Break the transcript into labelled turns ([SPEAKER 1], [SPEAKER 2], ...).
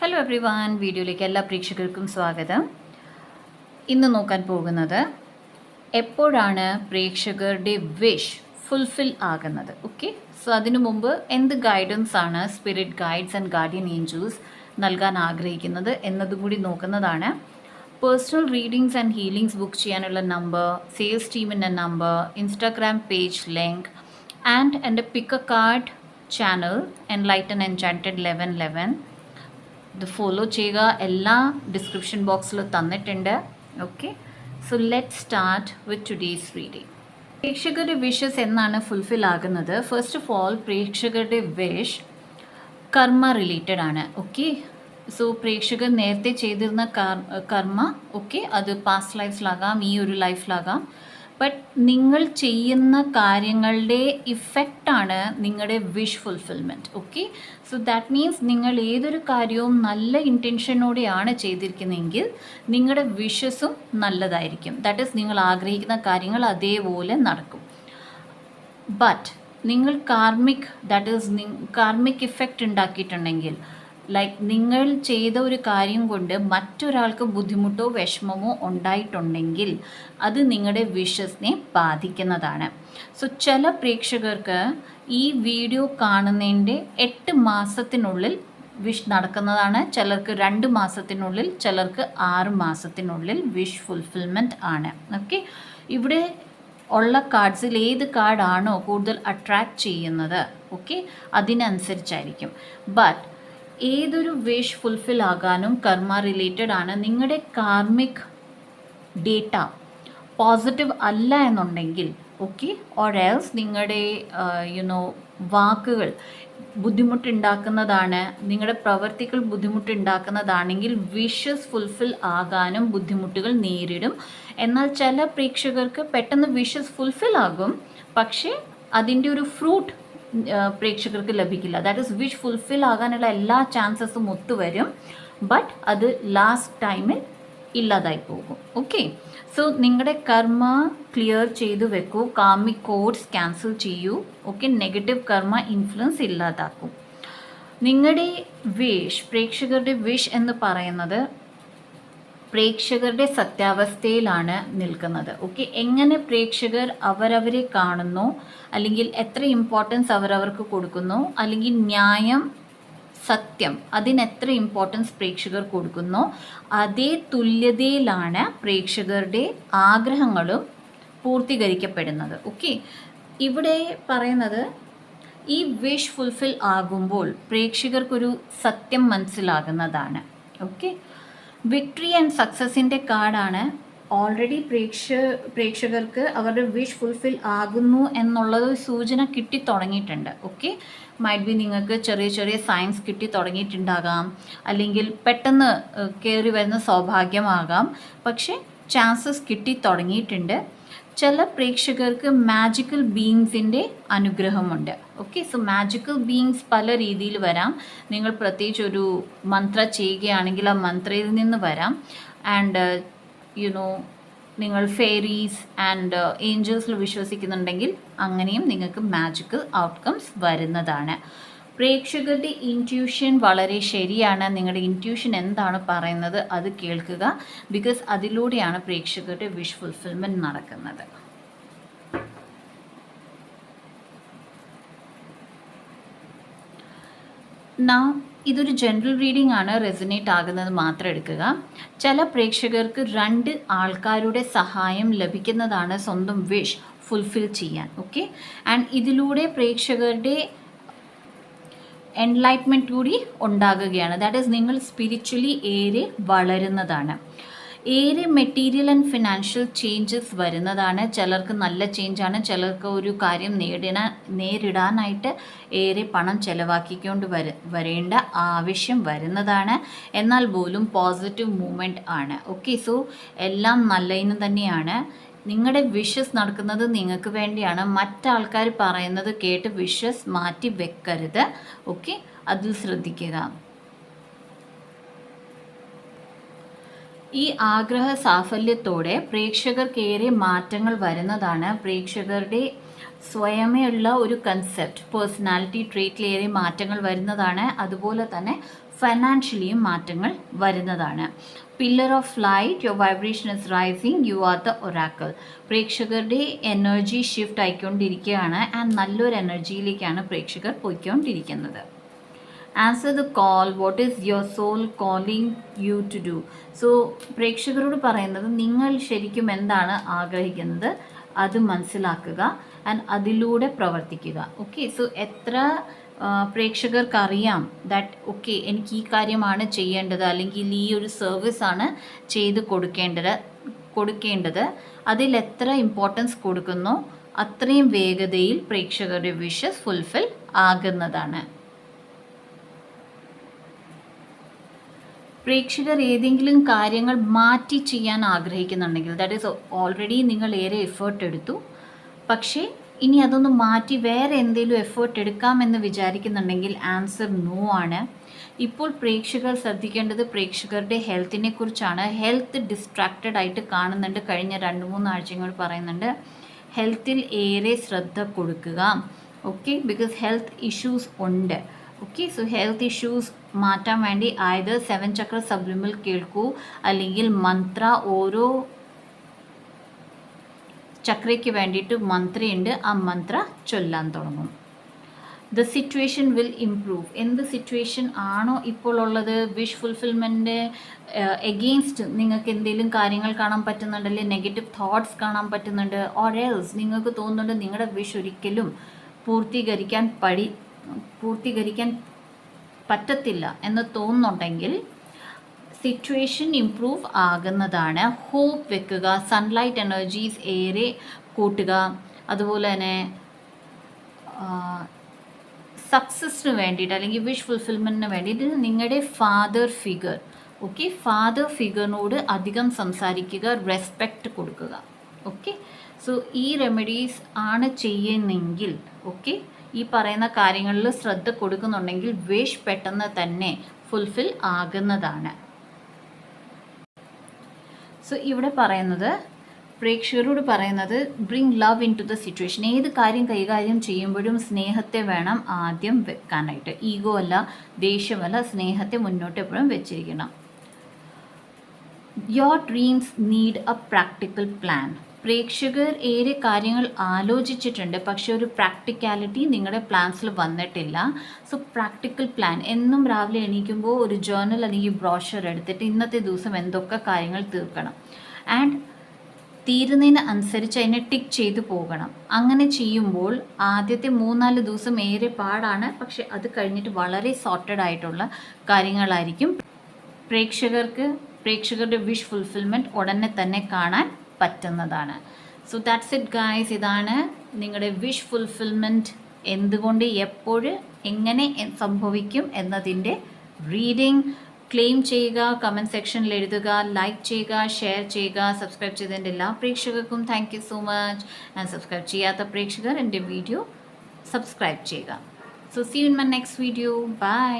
[SPEAKER 1] Hello every one, വീഡിയോയിലേക്ക് എല്ലാ പ്രേക്ഷകർക്കും സ്വാഗതം. ഇന്ന് നോക്കാൻ പോകുന്നത് എപ്പോഴാണ് പ്രേക്ഷകരുടെ വിഷ് ഫുൾഫിൽ ആകുന്നത്. ഓക്കെ, സോ അതിനു മുമ്പ് എന്ത് ഗൈഡൻസ് ആണ് spirit guides and guardian angels നൽകാൻ ആഗ്രഹിക്കുന്നത് എന്നതും കൂടി നോക്കുന്നതാണ്. Personal readings and healings book ചെയ്യാനുള്ള നമ്പർ, സെയിൽസ് ടീമിൻ്റെ number, Instagram page link and എൻ്റെ pick a card channel enlighten enchanted 1111 ഇത് ഫോളോ ചെയ്യുക. എല്ലാ ഡിസ്ക്രിപ്ഷൻ ബോക്സിൽ തന്നിട്ടുണ്ട്. Okay, so let start with today's reading. പ്രേക്ഷകരുടെ വിഷസ് എന്നാണ് ഫുൾഫിൽ ആകുന്നത്? ഫസ്റ്റ് ഓഫ് ഓൾ, പ്രേക്ഷകരുടെ വിഷ് കർമ്മ റിലേറ്റഡ് ആണ്. ഓക്കെ, സോ പ്രേക്ഷകർ നേരത്തെ ചെയ്തിരുന്ന കർമ്മ, ഓക്കെ, അത് പാസ്റ്റ് ലൈഫ്സിലാകാം, ഈ ഒരു ലൈഫിലാകാം. ബട്ട് നിങ്ങൾ ചെയ്യുന്ന കാര്യങ്ങളുടെ ഇഫക്റ്റാണ് നിങ്ങളുടെ wish fulfilment. Okay, so that means നിങ്ങൾ ഏതൊരു കാര്യവും നല്ല ഇൻറ്റൻഷനോടെയാണ് ചെയ്തിരിക്കുന്നതെങ്കിൽ നിങ്ങളുടെ വിഷസും നല്ലതായിരിക്കും. ദാറ്റ് ഈസ്, നിങ്ങൾ ആഗ്രഹിക്കുന്ന കാര്യങ്ങൾ അതേപോലെ നടക്കും. ബട്ട് നിങ്ങൾ karmic, that is karmic effect ഉണ്ടാക്കിയിട്ടുണ്ടെങ്കിൽ, ലൈക്ക് നിങ്ങൾ ചെയ്ത ഒരു കാര്യം കൊണ്ട് മറ്റൊരാൾക്ക് ബുദ്ധിമുട്ടോ വിഷമമോ ഉണ്ടായിട്ടുണ്ടെങ്കിൽ അത് നിങ്ങളുടെ വിഷസിനെ ബാധിക്കുന്നതാണ്. സോ ചില പ്രേക്ഷകർക്ക് ഈ വീഡിയോ കാണുന്നതിൻ്റെ 8 മാസത്തിനുള്ളിൽ വിഷ് നടക്കുന്നതാണ്, ചിലർക്ക് 2 മാസത്തിനുള്ളിൽ, ചിലർക്ക് 6 മാസത്തിനുള്ളിൽ വിഷ് ഫുൾഫിൽമെൻറ്റ് ആണ്. ഓക്കെ, ഇവിടെ ഉള്ള കാർഡ്സിൽ ഏത് കാർഡാണോ കൂടുതൽ അട്രാക്റ്റ് ചെയ്യുന്നത്, ഓക്കെ, അതിനനുസരിച്ചായിരിക്കും. ബട്ട് ഏതൊരു വിഷ് ഫുൾഫിൽ ആകാനും കർമ്മ റിലേറ്റഡ് ആണ്. നിങ്ങളുടെ കാർമിക് ഡേറ്റ പോസിറ്റീവ് അല്ല എന്നുണ്ടെങ്കിൽ, ഓക്കെ, ഓർ എൽസ് നിങ്ങളുടെ വാക്കുകൾ ബുദ്ധിമുട്ടുണ്ടാക്കുന്നതാണ്, നിങ്ങളുടെ പ്രവർത്തികൾ ബുദ്ധിമുട്ടുണ്ടാക്കുന്നതാണെങ്കിൽ വിഷസ് ഫുൾഫിൽ ആകാനും ബുദ്ധിമുട്ടുകൾ നേരിടും. എന്നാൽ ചില പ്രേക്ഷകർക്ക് പെട്ടെന്ന് വിഷസ് ഫുൾഫിൽ ആകും, പക്ഷേ അതിൻ്റെ ഒരു ഫ്രൂട്ട് പ്രേക്ഷകർക്ക് ലഭിക്കില്ല. ദാറ്റ് ഈസ്, വിഷ് ഫുൾഫിൽ ആകാനുള്ള എല്ലാ ചാൻസസും ഒത്തുവരും, ബട്ട് അത് ലാസ്റ്റ് ടൈമിൽ ഇല്ലാതായി പോകും. ഓക്കെ, സോ നിങ്ങളുടെ കർമ്മ ക്ലിയർ ചെയ്തു വെക്കൂ, കാമിക് കോഡ്സ് ക്യാൻസൽ ചെയ്യൂ. ഓക്കെ, നെഗറ്റീവ് കർമ്മ ഇൻഫ്ലുവൻസ് ഇല്ലാതാക്കും. നിങ്ങളുടെ വിഷ്, പ്രേക്ഷകരുടെ വിഷ് എന്ന് പറയുന്നത് പ്രേക്ഷകരുടെ സത്യാവസ്ഥയിലാണ് നിൽക്കുന്നത്. ഓക്കെ, എങ്ങനെ പ്രേക്ഷകർ അവരവരെ കാണുന്നു, അല്ലെങ്കിൽ എത്ര ഇമ്പോർട്ടൻസ് അവരവർക്ക് കൊടുക്കുന്നു, അല്ലെങ്കിൽ ന്യായം, സത്യം, അതിനെത്ര ഇമ്പോർട്ടൻസ് പ്രേക്ഷകർ കൊടുക്കുന്നു, അതേ തുല്യതയിലാണ് പ്രേക്ഷകരുടെ ആഗ്രഹങ്ങളും പൂർത്തീകരിക്കപ്പെടുന്നത്. ഓക്കെ, ഇവിടെ പറയുന്നത് ഈ വിഷ് ഫുൾഫിൽ ആകുമ്പോൾ പ്രേക്ഷകർക്കൊരു സത്യം മനസ്സിലാകുന്നതാണ്. ഓക്കെ, വിക്ടറി ആൻഡ് സക്സസിൻ്റെ കാർഡാണ്. ഓൾറെഡി പ്രേക്ഷകർക്ക് അവരുടെ വിഷ് ഫുൾഫിൽ ആകുന്നു എന്നുള്ളത് സൂചന കിട്ടി തുടങ്ങിയിട്ടുണ്ട്. ഓക്കെ, മൈറ്റ് ബി നിങ്ങൾക്ക് ചെറിയ ചെറിയ സൈൻസ് കിട്ടി തുടങ്ങിയിട്ടുണ്ടാകാം, അല്ലെങ്കിൽ പെട്ടെന്ന് കയറി വരുന്ന സൗഭാഗ്യമാകാം, പക്ഷേ ചാൻസസ് കിട്ടി തുടങ്ങിയിട്ടുണ്ട്. ചില പ്രേക്ഷകർക്ക് മാജിക്കൽ ബീയിങ്സിൻ്റെ അനുഗ്രഹമുണ്ട്. ഓക്കെ, സോ മാജിക്കൽ ബീയിങ്സ് പല രീതിയിൽ വരാം. നിങ്ങൾ പ്രത്യേകിച്ച് ഒരു മന്ത്ര ചെയ്യുകയാണെങ്കിൽ ആ മന്ത്രയിൽ നിന്ന് വരാം. ആൻഡ് നിങ്ങൾ ഫെയറീസ് ആൻഡ് ഏഞ്ചൽസിൽ വിശ്വസിക്കുന്നുണ്ടെങ്കിൽ അങ്ങനെയും നിങ്ങൾക്ക് മാജിക്കൽ ഔട്ട്കംസ് വരുന്നതാണ്. പ്രേക്ഷകരുടെ ഇൻറ്റ്യൂഷൻ വളരെ ശരിയാണ്. നിങ്ങളുടെ ഇൻറ്റ്യൂഷൻ എന്താണ് പറയുന്നത് അത് കേൾക്കുക, ബിക്കോസ് അതിലൂടെയാണ് പ്രേക്ഷകരുടെ വിഷ് ഫുൾഫിൽമെൻറ്റ് നടക്കുന്നത്. ഇതൊരു ജനറൽ റീഡിംഗ് ആണ്, റെസൊനേറ്റ് ആകുന്നത് മാത്രം എടുക്കുക. ചില പ്രേക്ഷകർക്ക് 2 ആൾക്കാരുടെ സഹായം ലഭിക്കുന്നതാണ് സ്വന്തം വിഷ് ഫുൾഫിൽ ചെയ്യാൻ. ഓക്കെ, ആൻഡ് ഇതിലൂടെ പ്രേക്ഷകരുടെ എൻലൈറ്റ്മെൻറ്റ് കൂടി ഉണ്ടാകുകയാണ്. ദാറ്റ് ഈസ്, നിങ്ങൾ സ്പിരിച്വലി ഏറെ വളരുന്നതാണ്. ഏറെ മെറ്റീരിയൽ ആൻഡ് ഫിനാൻഷ്യൽ ചേഞ്ചസ് വരുന്നതാണ്. ചിലർക്ക് നല്ല ചേഞ്ചാണ്, ചിലർക്ക് ഒരു കാര്യം നേരിടാനായിട്ട് ഏറെ പണം ചിലവാക്കിക്കൊണ്ട് വരേണ്ട ആവശ്യം വരുന്നതാണ്. എന്നാൽ പോലും പോസിറ്റീവ് മൂവ്മെൻറ്റ് ആണ്. ഓക്കെ, സോ എല്ലാം നല്ലതിന് തന്നെയാണ്. നിങ്ങളുടെ വിഷസ് നടക്കുന്നത് നിങ്ങൾക്ക് വേണ്ടിയാണ്. മറ്റാൾക്കാർ പറയുന്നത് കേട്ട് വിഷസ് മാറ്റി വെക്കരുത്. ഓക്കെ, അതിൽ ശ്രദ്ധിക്കുക. ഈ ആഗ്രഹ സാഫല്യത്തോടെ പ്രേക്ഷകർക്കേറെ മാറ്റങ്ങൾ വരുന്നതാണ്. പ്രേക്ഷകരുടെ സ്വയമേയുള്ള ഒരു കൺസെപ്റ്റ്, പേഴ്സണാലിറ്റി ട്രേറ്റിലേറെ മാറ്റങ്ങൾ വരുന്നതാണ്. അതുപോലെ തന്നെ ഫൈനാൻഷ്യലിയും മാറ്റങ്ങൾ വരുന്നതാണ്. Pillar of light, your vibration is rising, you are the oracle. പ്രേക്ഷകരുടെ എനർജി ഷിഫ്റ്റ് ആയിക്കൊണ്ടിരിക്കുകയാണ് ആൻഡ് നല്ലൊരു എനർജിയിലേക്കാണ് പ്രേക്ഷകർ പോയിക്കൊണ്ടിരിക്കുന്നത്. Answer the call, what is your soul calling you to do. So പ്രേക്ഷകരോട് പറയുന്നത് നിങ്ങൾ ശരിക്കും എന്താണ് ആഗ്രഹിക്കുന്നത് അത് മനസ്സിലാക്കുക ആൻഡ് അതിലൂടെ പ്രവർത്തിക്കുക. ഓക്കെ, സോ എത്ര പ്രേക്ഷകർക്കറിയാം ദാറ്റ് ഓക്കെ എനിക്ക് ഈ കാര്യമാണ് ചെയ്യേണ്ടത് അല്ലെങ്കിൽ ഈ ഒരു സർവീസാണ് ചെയ്ത് കൊടുക്കേണ്ടത് അതിലെത്ര ഇമ്പോർട്ടൻസ് കൊടുക്കുന്നോ അത്രയും വേഗതയിൽ പ്രേക്ഷകരുടെ വിഷസ് ഫുൾഫിൽ ആകുന്നതാണ്. പ്രേക്ഷകർ ഏതെങ്കിലും കാര്യങ്ങൾ മാറ്റി ചെയ്യാൻ ആഗ്രഹിക്കുന്നുണ്ടെങ്കിൽ, ദാറ്റ് ഈസ് ഓൾറെഡി നിങ്ങൾ ഏറെ എഫേർട്ട് എടുത്തു, പക്ഷേ ഇനി അതൊന്ന് മാറ്റി വേറെ എന്തെങ്കിലും എഫേർട്ട് എടുക്കാമെന്ന് വിചാരിക്കുന്നുണ്ടെങ്കിൽ ആൻസർ നോ ആണ്. ഇപ്പോൾ പ്രേക്ഷകർ ശ്രദ്ധിക്കേണ്ടത് പ്രേക്ഷകരുടെ ഹെൽത്തിനെ കുറിച്ചാണ്. ഹെൽത്ത് ഡിസ്ട്രാക്റ്റഡ് ആയിട്ട് കാണുന്നുണ്ട്. കഴിഞ്ഞ 2-3 ആഴ്ചകൾ പറയുന്നുണ്ട് ഹെൽത്തിൽ ഏറെ ശ്രദ്ധ കൊടുക്കുക. ഓക്കെ, ബിക്കോസ് ഹെൽത്ത് ഇഷ്യൂസ് ഉണ്ട്. ഓക്കെ, സോ ഹെൽത്ത് ഇഷ്യൂസ് മാറ്റാൻ വേണ്ടി ആയത് 7 ചക്ര സബ്ലിമൽ കേൾക്കൂ, അല്ലെങ്കിൽ മന്ത്ര, ഓരോ ചക്രയ്ക്ക് വേണ്ടിയിട്ട് മന്ത്രയുണ്ട്, ആ മന്ത്ര ചൊല്ലാൻ തുടങ്ങും. The situation will improve. എന്ത് സിറ്റുവേഷൻ ആണോ ഇപ്പോൾ ഉള്ളത്, വിഷ് ഫുൾഫിൽമെൻറ്റ് എഗെയിൻസ്റ്റ് നിങ്ങൾക്ക് എന്തെങ്കിലും കാര്യങ്ങൾ കാണാൻ പറ്റുന്നുണ്ട്, അല്ലെങ്കിൽ നെഗറ്റീവ് തോട്ട്സ് കാണാൻ പറ്റുന്നുണ്ട്, ഓർ എൽസ് നിങ്ങൾക്ക് തോന്നുന്നുണ്ട് നിങ്ങളുടെ വിഷ് ഒരിക്കലും പൂർത്തീകരിക്കാൻ പറ്റത്തില്ല എന്ന് തോന്നുന്നുണ്ടെങ്കിൽ സിറ്റുവേഷൻ ഇംപ്രൂവ് ആകുന്നതാണ്. ഹോപ്പ് വെക്കുക, സൺലൈറ്റ് എനർജീസ് ഏറെ കൂട്ടുക. അതുപോലെ തന്നെ സക്സസ്സിന് വേണ്ടിയിട്ട് അല്ലെങ്കിൽ വിഷ് ഫുൾഫിൽമെൻറ്റിന് വേണ്ടിയിട്ട് നിങ്ങളുടെ ഫാദർ ഫിഗർ, ഓക്കെ, ഫാദർ ഫിഗറിനോട് അധികം സംസാരിക്കുക, റെസ്പെക്റ്റ് കൊടുക്കുക. ഓക്കെ, സോ ഈ റെമഡീസ് ആണ് ചെയ്യുന്നെങ്കിൽ, ഓക്കെ, ഈ പറയുന്ന കാര്യങ്ങളിൽ ശ്രദ്ധ കൊടുക്കുന്നുണ്ടെങ്കിൽ വിഷ് പെട്ടെന്ന് തന്നെ ഫുൾഫിൽ ആകുന്നതാണ്. സോ ഇവിടെ പറയുന്നത് പ്രേക്ഷകരോട് പറയുന്നത് bring love into the situation. ഏത് കാര്യം കൈകാര്യം ചെയ്യുമ്പോഴും സ്നേഹത്തെ വേണം ആദ്യം വെക്കാനായിട്ട്. ഈഗോ അല്ല, ദേഷ്യമല്ല, സ്നേഹത്തെ മുന്നോട്ട് എപ്പോഴും വെച്ചിരിക്കണം. Your dreams need a practical plan. പ്രേക്ഷകർ ഏറെ കാര്യങ്ങൾ ആലോചിച്ചിട്ടുണ്ട്, പക്ഷെ ഒരു പ്രാക്ടിക്കാലിറ്റി നിങ്ങളുടെ പ്ലാൻസിൽ വന്നിട്ടില്ല. സോ പ്രാക്ടിക്കൽ പ്ലാൻ, എന്നും രാവിലെ എണീക്കുമ്പോൾ ഒരു ജേർണൽ അല്ലെങ്കിൽ ബ്രോഷർ എടുത്തിട്ട് ഇന്നത്തെ ദിവസം എന്തൊക്കെ കാര്യങ്ങൾ തീർക്കണം ആൻഡ് തീരുന്നതിന് അനുസരിച്ച് അതിനെ ടിക്ക് ചെയ്തു പോകണം. അങ്ങനെ ചെയ്യുമ്പോൾ ആദ്യത്തെ 3-4 ദിവസം ഏറെ പാടാണ്, പക്ഷെ അത് കഴിഞ്ഞിട്ട് വളരെ സോർട്ടഡ് ആയിട്ടുള്ള കാര്യങ്ങളായിരിക്കും. പ്രേക്ഷകരുടെ വിഷ് ഫുൾഫിൽമെൻറ്റ് ഉടനെ തന്നെ കാണാൻ പറ്റുന്നതാണ്. So that's it guys. ഇതാണ് നിങ്ങളുടെ വിഷ് ഫുൾഫിൽമെൻറ്റ് എന്തുകൊണ്ട്, എപ്പോഴും, എങ്ങനെ സംഭവിക്കും എന്നതിൻ്റെ റീഡിംഗ്. ക്ലെയിം ചെയ്യുക, കമൻറ്റ് സെക്ഷനിൽ എഴുതുക, ലൈക്ക് ചെയ്യുക, ഷെയർ ചെയ്യുക. സബ്സ്ക്രൈബ് ചെയ്തതിൻ്റെ എല്ലാ പ്രേക്ഷകർക്കും thank you so much. And subscribe ചെയ്യാത്ത പ്രേക്ഷകർ എൻ്റെ വീഡിയോ സബ്സ്ക്രൈബ് ചെയ്യുക. So see you in my next video. By.